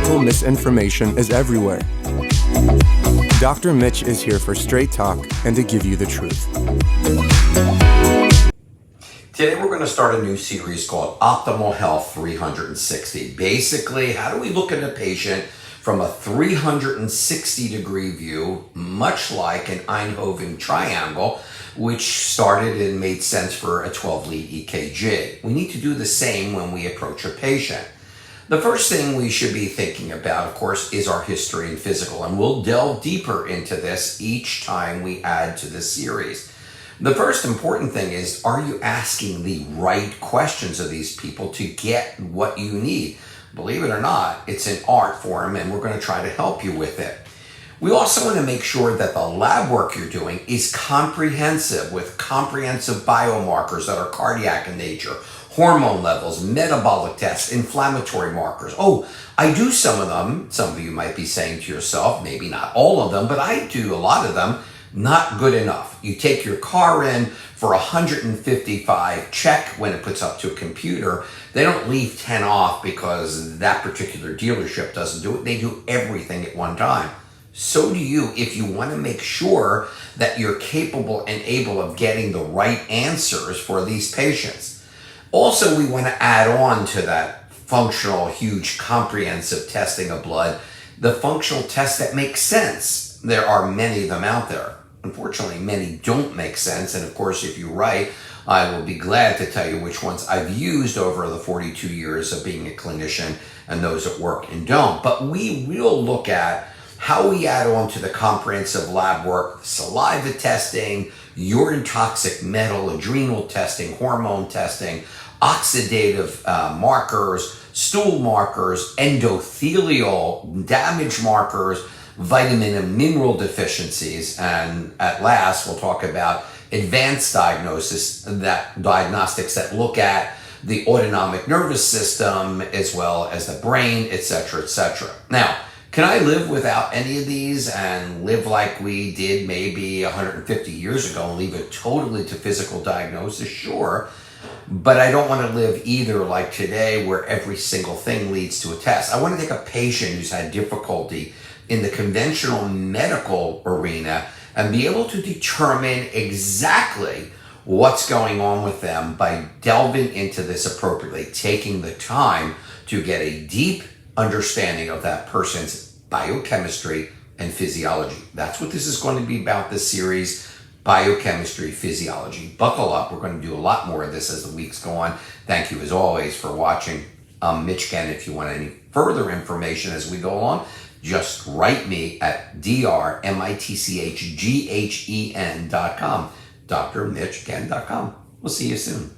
medical misinformation is everywhere. Dr. Mitch is here for straight talk and to give you the truth. Today we're going to start a new series called Optimal Health 360. Basically, how do we look at a patient from a 360-degree view, much like an Eindhoven triangle, which started and made sense for a 12-lead EKG. We need to do the same when we approach a patient. The first thing we should be thinking about, of course, is our history and physical, and we'll delve deeper into this each time we add to this series. The first important thing is, are you asking the right questions of these people to get what you need? Believe it or not, it's an art form, and we're going to try to help you with it. We also want to make sure that the lab work you're doing is comprehensive, with comprehensive biomarkers that are cardiac in nature, hormone levels, metabolic tests, inflammatory markers. Oh, I do some of them. Some of you might be saying to yourself, maybe not all of them, but I do a lot of them. Not good enough. You take your car in for 155, check when it puts up to a computer. They don't leave 10 off because that particular dealership doesn't do it. They do everything at one time. So do you if you want to make sure that you're capable and able of getting the right answers for these patients. Also, we want to add on to that functional, huge, comprehensive testing of blood, the functional tests that make sense. There are many of them out there. Unfortunately, many don't make sense. And of course, if you're right, I will be glad to tell you which ones I've used over the 42 years of being a clinician and those that work and don't. But we will look at how we add on to the comprehensive lab work, saliva testing, urine toxic metal, adrenal testing, hormone testing, oxidative markers, stool markers, endothelial damage markers, vitamin and mineral deficiencies, and at last we'll talk about advanced diagnostics that look at the autonomic nervous system as well as the brain, etc., etc. Now, can I live without any of these and live like we did maybe 150 years ago and leave it totally to physical diagnosis? Sure. But I don't want to live either like today where every single thing leads to a test. I want to take a patient who's had difficulty in the conventional medical arena and be able to determine exactly what's going on with them by delving into this appropriately, taking the time to get a deep understanding of that person's biochemistry and physiology. That's what this is going to be about, this series, biochemistry, physiology. Buckle up. We're going to do a lot more of this as the weeks go on. Thank you, as always, for watching. I'm Mitch Ghen. If you want any further information as we go along, just write me at drmitchghen.com, drmitchghen.com. We'll see you soon.